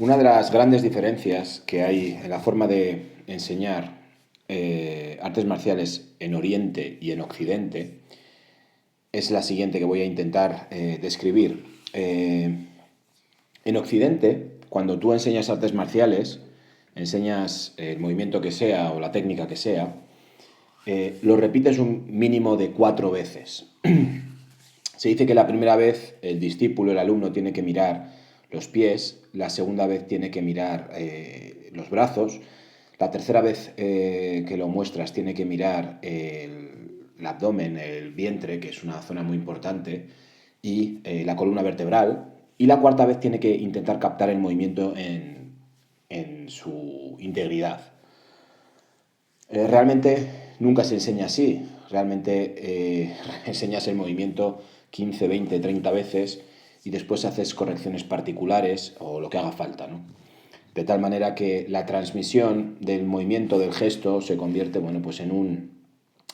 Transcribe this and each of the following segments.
Una de las grandes diferencias que hay en la forma de enseñar artes marciales en Oriente y en Occidente es la siguiente que voy a intentar describir. En Occidente, cuando tú enseñas artes marciales, enseñas el movimiento que sea o la técnica que sea, lo repites un mínimo de 4 veces. Se dice que la primera vez el discípulo, el alumno, tiene que mirar los pies, la segunda vez tiene que mirar los brazos, la tercera vez que lo muestras tiene que mirar el abdomen, el vientre, que es una zona muy importante, y la columna vertebral, y la cuarta vez tiene que intentar captar el movimiento en su integridad. Realmente nunca se enseña así. Realmente enseñas el movimiento 15, 20, 30 veces y después haces correcciones particulares o lo que haga falta, ¿no? De tal manera que la transmisión del movimiento, del gesto, se convierte, bueno, pues en un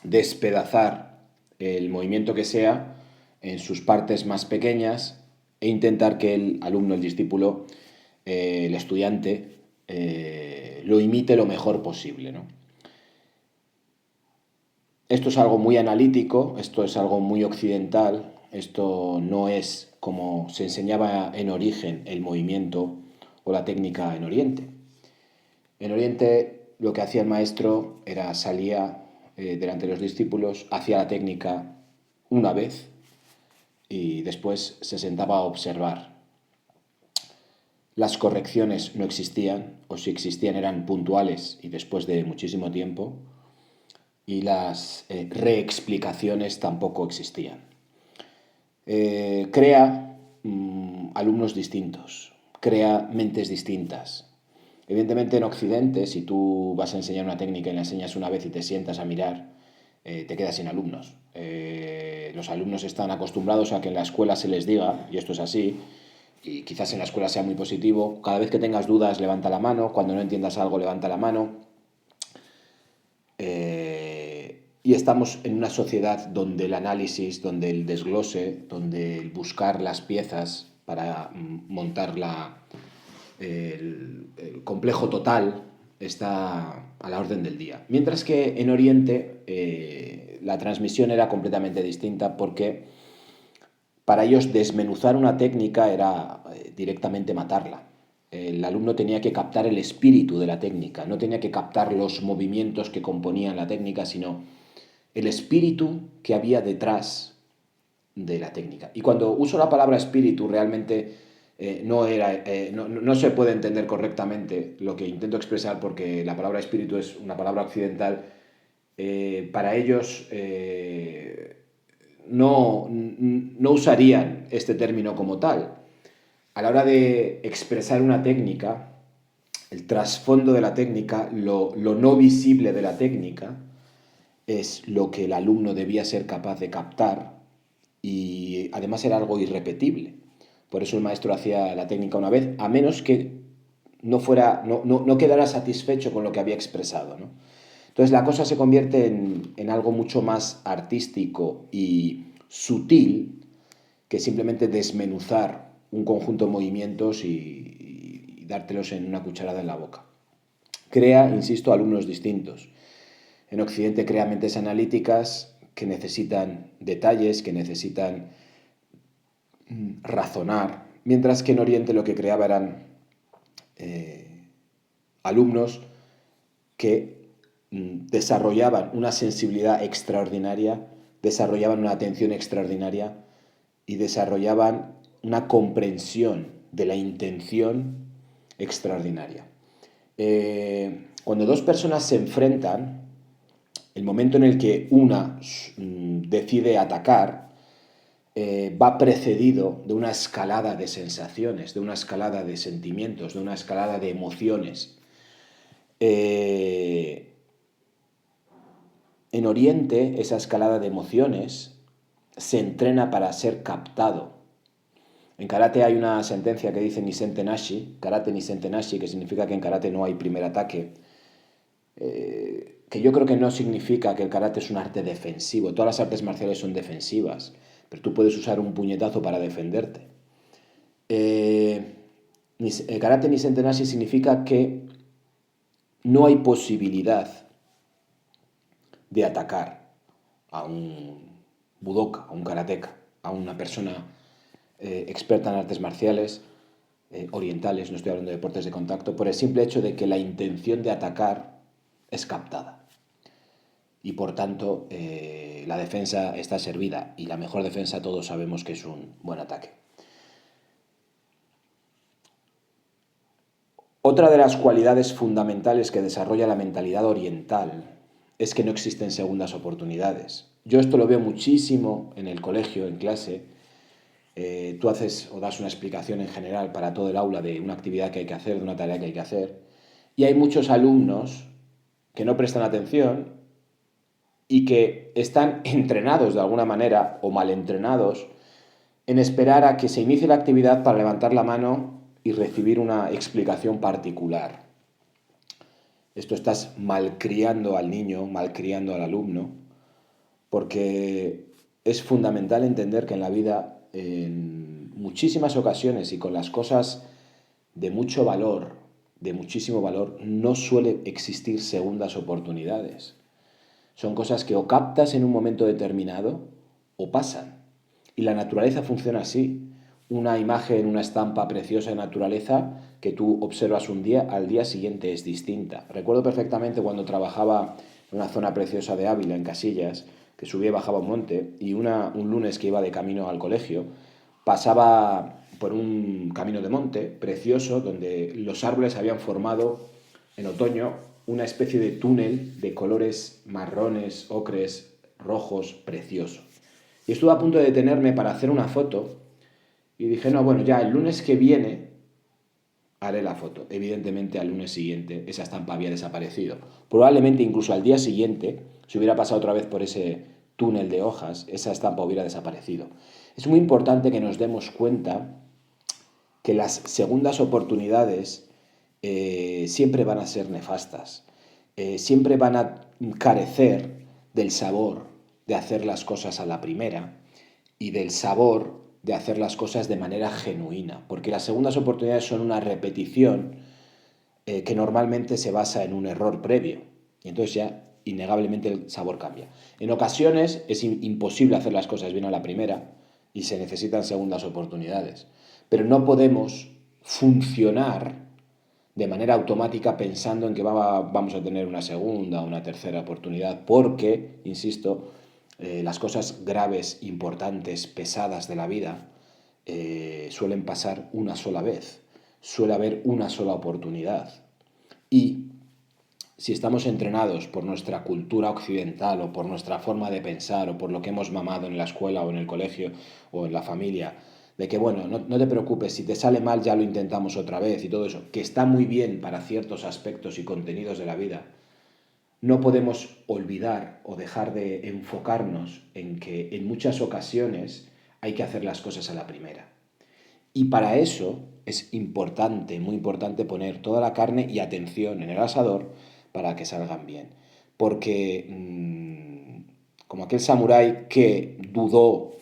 despedazar el movimiento que sea en sus partes más pequeñas e intentar que el alumno, el discípulo, el estudiante, lo imite lo mejor posible, ¿no? Esto es algo muy analítico, esto es algo muy occidental, esto no es como se enseñaba en origen el movimiento o la técnica en Oriente. En Oriente lo que hacía el maestro era salía delante de los discípulos, hacía la técnica una vez y después se sentaba a observar. Las correcciones no existían, o si existían eran puntuales y después de muchísimo tiempo, y las reexplicaciones tampoco existían. Crea alumnos distintos, crea mentes distintas. Evidentemente en Occidente, si tú vas a enseñar una técnica y la enseñas una vez y te sientas a mirar, te quedas sin alumnos. Los alumnos están acostumbrados a que en la escuela se les diga, y esto es así, y quizás en la escuela sea muy positivo, cada vez que tengas dudas levanta la mano, cuando no entiendas algo levanta la mano. Y estamos en una sociedad donde el análisis, donde el desglose, donde el buscar las piezas para montar el complejo total está a la orden del día. Mientras que en Oriente la transmisión era completamente distinta porque para ellos desmenuzar una técnica era directamente matarla. El alumno tenía que captar el espíritu de la técnica, no tenía que captar los movimientos que componían la técnica, sino el espíritu que había detrás de la técnica. Y cuando uso la palabra espíritu, realmente no se puede entender correctamente lo que intento expresar porque la palabra espíritu es una palabra occidental. Para ellos no usarían este término como tal. A la hora de expresar una técnica, el trasfondo de la técnica, lo no visible de la técnica, es lo que el alumno debía ser capaz de captar y además era algo irrepetible. Por eso el maestro hacía la técnica una vez, a menos que no quedara satisfecho con lo que había expresado, ¿no? Entonces la cosa se convierte en algo mucho más artístico y sutil que simplemente desmenuzar un conjunto de movimientos y dártelos en una cucharada en la boca. Crea, insisto, alumnos distintos. En Occidente crea mentes analíticas que necesitan detalles, que necesitan razonar, mientras que en Oriente lo que creaba eran alumnos que desarrollaban una sensibilidad extraordinaria, desarrollaban una atención extraordinaria y desarrollaban una comprensión de la intención extraordinaria. Cuando dos personas se enfrentan, el momento en el que una decide atacar va precedido de una escalada de sensaciones, de una escalada de sentimientos, de una escalada de emociones. En Oriente, esa escalada de emociones se entrena para ser captado. En karate hay una sentencia que dice Nisenten Nashi, karate Nisenten Nashi, que significa que en karate no hay primer ataque, que yo creo que no significa que el karate es un arte defensivo. Todas las artes marciales son defensivas, pero tú puedes usar un puñetazo para defenderte. Karate Nisen Tenashi significa que no hay posibilidad de atacar a un budoka, a un karateka, a una persona experta en artes marciales orientales, no estoy hablando de deportes de contacto, por el simple hecho de que la intención de atacar es captada. Y por tanto, la defensa está servida. Y la mejor defensa todos sabemos que es un buen ataque. Otra de las cualidades fundamentales que desarrolla la mentalidad oriental es que no existen segundas oportunidades. Yo esto lo veo muchísimo en el colegio, en clase. Tú haces o das una explicación en general para todo el aula de una actividad que hay que hacer, de una tarea que hay que hacer. Y hay muchos alumnos que no prestan atención y que están entrenados de alguna manera o mal entrenados en esperar a que se inicie la actividad para levantar la mano y recibir una explicación particular. Esto estás malcriando al niño, malcriando al alumno, porque es fundamental entender que en la vida, en muchísimas ocasiones y con las cosas de mucho valor, de muchísimo valor, no suele existir segundas oportunidades. Son cosas que o captas en un momento determinado o pasan. Y la naturaleza funciona así. Una imagen, una estampa preciosa de naturaleza que tú observas un día, al día siguiente es distinta. Recuerdo perfectamente cuando trabajaba en una zona preciosa de Ávila, en Casillas, que subía y bajaba un monte, y un lunes que iba de camino al colegio, pasaba por un camino de monte precioso donde los árboles habían formado en otoño una especie de túnel de colores marrones, ocres, rojos, precioso. Y estuve a punto de detenerme para hacer una foto y dije, no, bueno, ya el lunes que viene haré la foto. Evidentemente al lunes siguiente esa estampa había desaparecido. Probablemente incluso al día siguiente, si hubiera pasado otra vez por ese túnel de hojas, esa estampa hubiera desaparecido. Es muy importante que nos demos cuenta que las segundas oportunidades siempre van a ser nefastas, siempre van a carecer del sabor de hacer las cosas a la primera y del sabor de hacer las cosas de manera genuina, porque las segundas oportunidades son una repetición que normalmente se basa en un error previo, y entonces ya innegablemente el sabor cambia. En ocasiones es imposible hacer las cosas bien a la primera y se necesitan segundas oportunidades, pero no podemos funcionar de manera automática pensando en que vamos a tener una segunda o una tercera oportunidad, porque, insisto, las cosas graves, importantes, pesadas de la vida suelen pasar una sola vez, suele haber una sola oportunidad. Y si estamos entrenados por nuestra cultura occidental o por nuestra forma de pensar o por lo que hemos mamado en la escuela o en el colegio o en la familia, de que, bueno, no te preocupes, si te sale mal ya lo intentamos otra vez y todo eso, que está muy bien para ciertos aspectos y contenidos de la vida, no podemos olvidar o dejar de enfocarnos en que en muchas ocasiones hay que hacer las cosas a la primera. Y para eso es importante, muy importante, poner toda la carne y atención en el asador para que salgan bien. Porque como aquel samurái que dudó,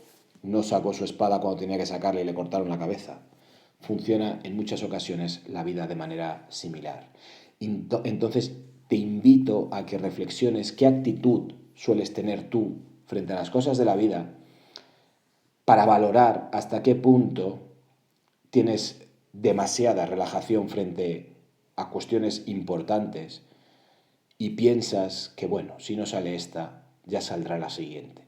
no sacó su espada cuando tenía que sacarle y le cortaron la cabeza, funciona en muchas ocasiones la vida de manera similar. Entonces te invito a que reflexiones qué actitud sueles tener tú frente a las cosas de la vida para valorar hasta qué punto tienes demasiada relajación frente a cuestiones importantes y piensas que, bueno, si no sale esta, ya saldrá la siguiente.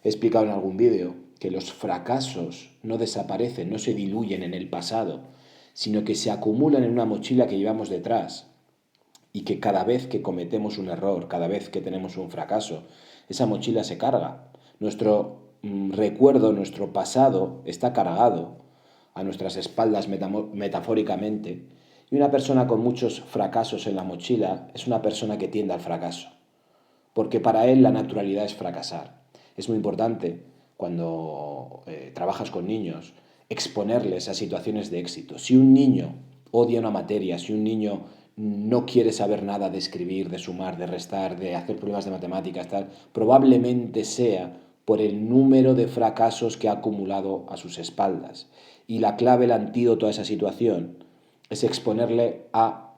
He explicado en algún vídeo que los fracasos no desaparecen, no se diluyen en el pasado, sino que se acumulan en una mochila que llevamos detrás y que cada vez que cometemos un error, cada vez que tenemos un fracaso, esa mochila se carga. Nuestro recuerdo, nuestro pasado está cargado a nuestras espaldas metafóricamente, y una persona con muchos fracasos en la mochila es una persona que tiende al fracaso, porque para él la naturalidad es fracasar. Es muy importante cuando trabajas con niños exponerles a situaciones de éxito. Si un niño odia una materia, si un niño no quiere saber nada de escribir, de sumar, de restar, de hacer pruebas de matemáticas, tal, probablemente sea por el número de fracasos que ha acumulado a sus espaldas. Y la clave, el antídoto a esa situación es exponerle a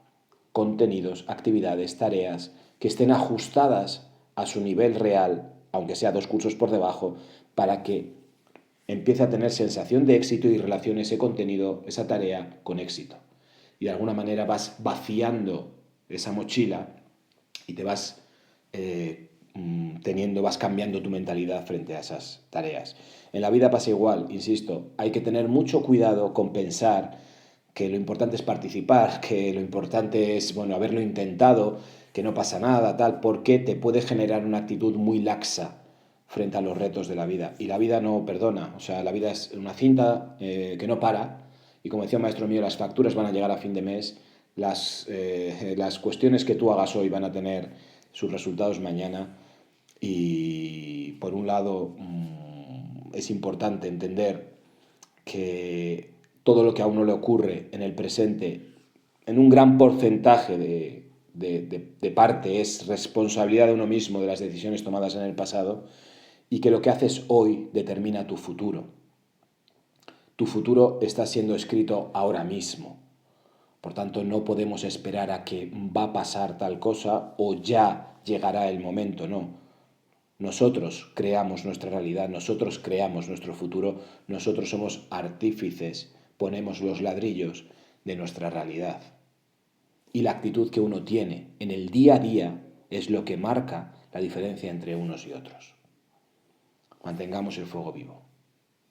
contenidos, actividades, tareas que estén ajustadas a su nivel real, aunque sea 2 cursos por debajo, para que empiece a tener sensación de éxito y relacione ese contenido, esa tarea, con éxito. Y de alguna manera vas vaciando esa mochila y te vas vas cambiando tu mentalidad frente a esas tareas. En la vida pasa igual, insisto, hay que tener mucho cuidado con pensar que lo importante es participar, que lo importante es, bueno, haberlo intentado, que no pasa nada, tal, porque te puede generar una actitud muy laxa frente a los retos de la vida. Y la vida no perdona, o sea, la vida es una cinta que no para, y como decía un maestro mío, las facturas van a llegar a fin de mes, las cuestiones que tú hagas hoy van a tener sus resultados mañana, y por un lado es importante entender que todo lo que a uno le ocurre en el presente, en un gran porcentaje de parte, es responsabilidad de uno mismo, de las decisiones tomadas en el pasado, y que lo que haces hoy determina tu futuro. Tu futuro está siendo escrito ahora mismo. Por tanto, no podemos esperar a que va a pasar tal cosa o ya llegará el momento, no. Nosotros creamos nuestra realidad, nosotros creamos nuestro futuro, nosotros somos artífices, ponemos los ladrillos de nuestra realidad. Y la actitud que uno tiene en el día a día es lo que marca la diferencia entre unos y otros. Mantengamos el fuego vivo.